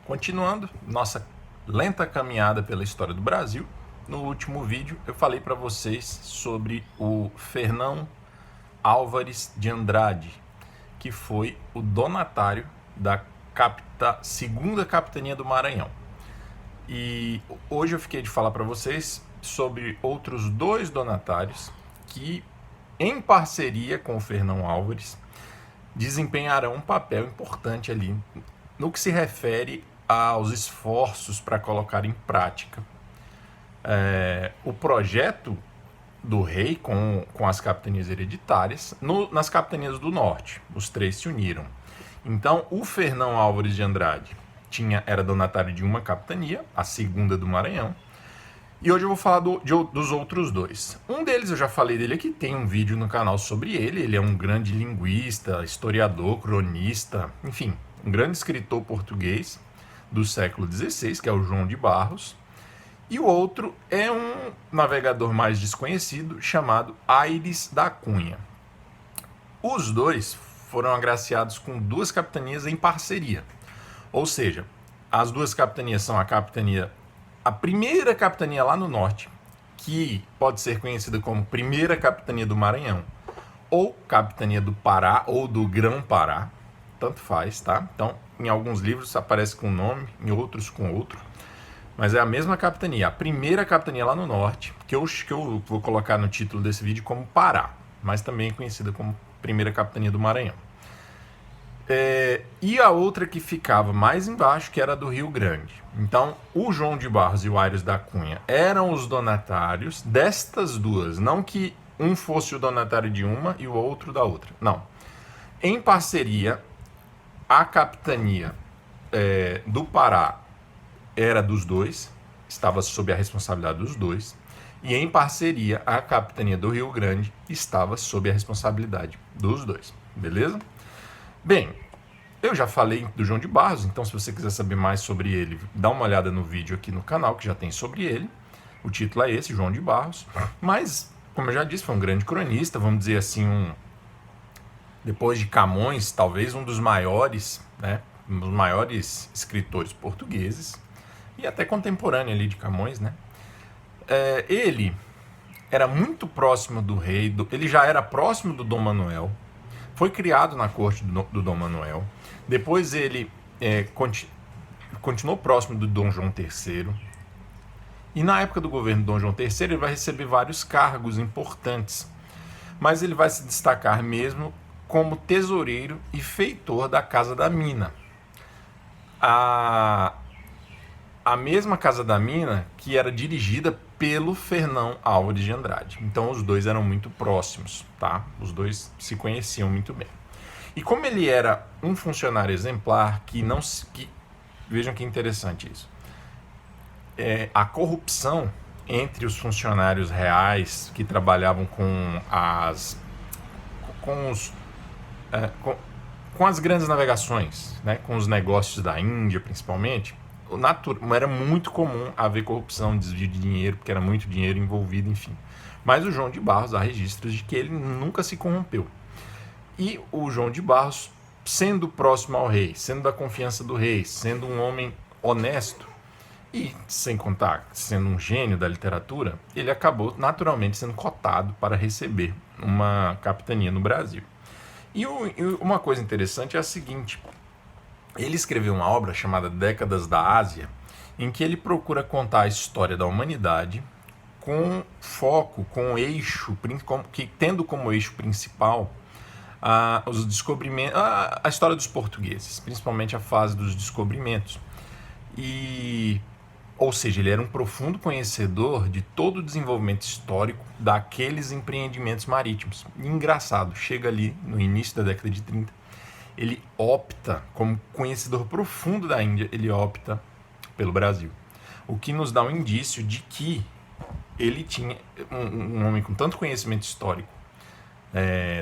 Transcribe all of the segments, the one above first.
Continuando nossa lenta caminhada pela história do Brasil, no último vídeo eu falei para vocês sobre o Fernão Álvares de Andrade, que foi o donatário da segunda capitania do Maranhão. E hoje eu fiquei de falar para vocês sobre outros dois donatários que, em parceria com o Fernão Álvares, desempenharão um papel importante ali no que se refere aos esforços para colocar em prática o projeto do rei com as capitanias hereditárias nas capitanias do norte. Os três se uniram. Então, o Fernão Álvares de Andrade era donatário de uma capitania, a segunda do Maranhão, e hoje eu vou falar dos outros dois. Um deles eu já falei dele aqui, tem um vídeo no canal sobre ele. Ele é um grande linguista, historiador, cronista, enfim, um grande escritor português do século XVI, que é o João de Barros. E o outro é um navegador mais desconhecido, chamado Aires da Cunha. Os dois foram agraciados com duas capitanias em parceria. Ou seja, as duas capitanias são a primeira capitania lá no norte, que pode ser conhecida como Primeira Capitania do Maranhão, ou Capitania do Pará, ou do Grão-Pará, tanto faz, tá? Então, em alguns livros aparece com um nome, em outros com outro, mas é a mesma capitania, a primeira capitania lá no norte, que eu vou colocar no título desse vídeo como Pará, mas também conhecida como Primeira Capitania do Maranhão. E a outra que ficava mais embaixo, que era a do Rio Grande. Então, o João de Barros e o Aires da Cunha eram os donatários destas duas. Não que um fosse o donatário de uma e o outro da outra. Não. Em parceria, a capitania do Pará era dos dois, estava sob a responsabilidade dos dois. E em parceria, a capitania do Rio Grande estava sob a responsabilidade dos dois. Beleza? Bem, eu já falei do João de Barros, então se você quiser saber mais sobre ele, dá uma olhada no vídeo aqui no canal, que já tem sobre ele. O título é esse, João de Barros. Mas, como eu já disse, foi um grande cronista, vamos dizer assim, depois de Camões, talvez um dos maiores, né, um dos maiores escritores portugueses, e até contemporâneo ali de Camões, né? Ele era muito próximo do rei, ele já era próximo do Dom Manuel. Foi criado na corte do Dom Manuel. Depois ele continuou próximo do Dom João III. E na época do governo do Dom João III, ele vai receber vários cargos importantes. Mas ele vai se destacar mesmo como tesoureiro e feitor da Casa da Mina. A mesma Casa da Mina que era dirigida pelo Fernão Álvares de Andrade. Então os dois eram muito próximos, tá? Os dois se conheciam muito bem. E como ele era um funcionário exemplar, vejam que interessante isso. A corrupção entre os funcionários reais que trabalhavam com as grandes navegações, né? Com os negócios da Índia, principalmente, era muito comum haver corrupção, desvio de dinheiro, porque era muito dinheiro envolvido, enfim. Mas o João de Barros há registros de que ele nunca se corrompeu. E o João de Barros, sendo próximo ao rei, sendo da confiança do rei, sendo um homem honesto e, sem contar, sendo um gênio da literatura, ele acabou naturalmente sendo cotado para receber uma capitania no Brasil. E uma coisa interessante é a seguinte: ele escreveu uma obra chamada Décadas da Ásia, em que ele procura contar a história da humanidade com foco, com eixo, tendo como eixo principal os descobrimentos, a história dos portugueses, principalmente a fase dos descobrimentos. Ou seja, ele era um profundo conhecedor de todo o desenvolvimento histórico daqueles empreendimentos marítimos. E engraçado, chega ali no início da década de 30, ele opta, como conhecedor profundo da Índia, ele opta pelo Brasil. O que nos dá um indício de que ele tinha um homem com tanto conhecimento histórico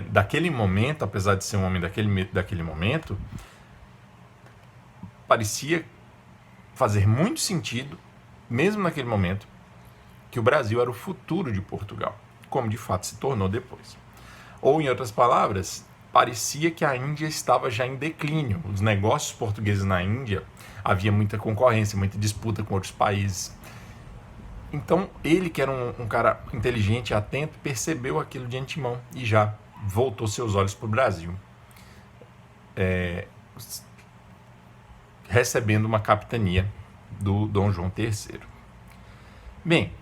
daquele momento, apesar de ser um homem daquele momento, parecia fazer muito sentido, mesmo naquele momento, que o Brasil era o futuro de Portugal, como de fato se tornou depois. Ou, em outras palavras, parecia que a Índia estava já em declínio. Os negócios portugueses na Índia, havia muita concorrência, muita disputa com outros países. Então, ele, que era um cara inteligente e atento, percebeu aquilo de antemão e já voltou seus olhos para o Brasil, recebendo uma capitania do Dom João III. Bem,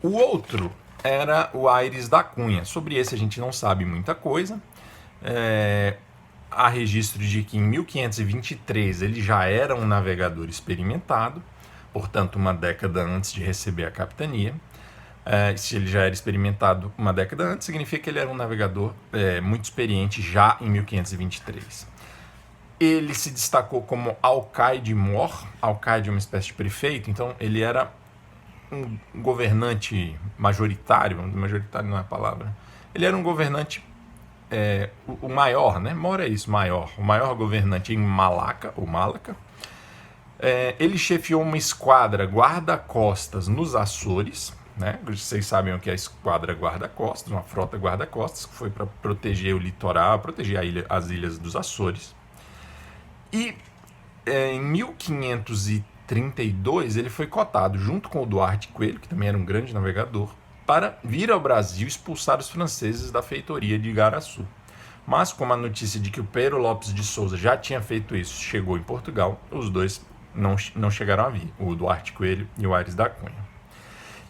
o outro era o Aires da Cunha. Sobre esse a gente não sabe muita coisa. Há registro de que em 1523 ele já era um navegador experimentado, portanto uma década antes de receber a capitania. Se ele já era experimentado uma década antes, significa que ele era um navegador muito experiente já em 1523. Ele se destacou como alcaide-mor. Alcaide é uma espécie de prefeito, então ele era um governante majoritário não é a palavra, ele era um governante, o maior, né? Mor é isso, maior. O maior governante em Malaca, ou Malaca. Ele chefiou uma esquadra guarda-costas nos Açores, né? Vocês sabem o que é a esquadra guarda-costas, uma frota guarda-costas, que foi para proteger o litoral, proteger as ilhas dos Açores. E em 1532 ele foi cotado, junto com o Duarte Coelho, que também era um grande navegador, para vir ao Brasil expulsar os franceses da feitoria de Igaraçu. Mas como a notícia de que o Pero Lopes de Souza já tinha feito isso chegou em Portugal, os dois não chegaram a vir, o Duarte Coelho e o Aires da Cunha.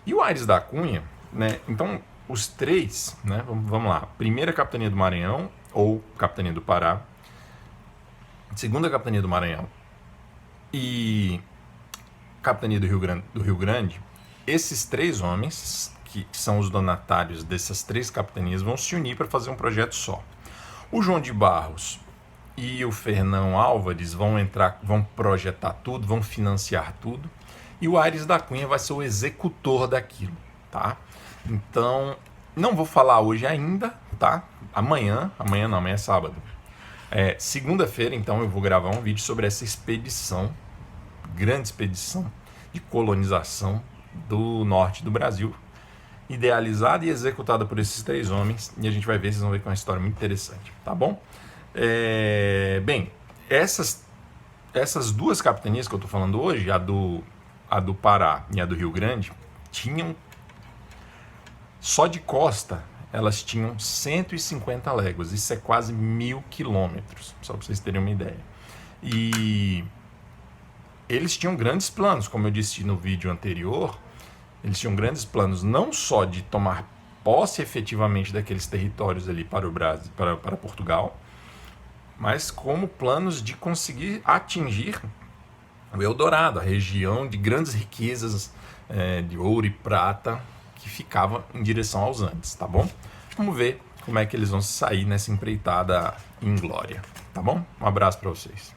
E o Aires da Cunha, né, então os três, né, vamos lá, primeira capitania do Maranhão, ou capitania do Pará, segunda capitania do Maranhão e capitania do Rio Grande, esses três homens, que são os donatários dessas três capitanias, vão se unir para fazer um projeto só. O João de Barros e o Fernão Álvares vão projetar tudo, vão financiar tudo, e o Aires da Cunha vai ser o executor daquilo, tá? Então, não vou falar hoje ainda, tá? Amanhã é sábado. Segunda-feira, então, eu vou gravar um vídeo sobre essa expedição, grande expedição de colonização do norte do Brasil, idealizada e executada por esses três homens, e a gente vai ver, vocês vão ver que é uma história muito interessante, tá bom? Bem, essas duas capitanias que eu estou falando hoje, a do Pará e a do Rio Grande, tinham, só de costa, elas tinham 150 léguas, isso é quase 1.000 quilômetros, só para vocês terem uma ideia. E eles tinham grandes planos, como eu disse no vídeo anterior, eles tinham grandes planos não só de tomar posse efetivamente daqueles territórios ali para o Brasil, para Portugal, mas como planos de conseguir atingir o Eldorado, a região de grandes riquezas de ouro e prata que ficava em direção aos Andes, tá bom? Vamos ver como é que eles vão sair nessa empreitada inglória, tá bom? Um abraço para vocês.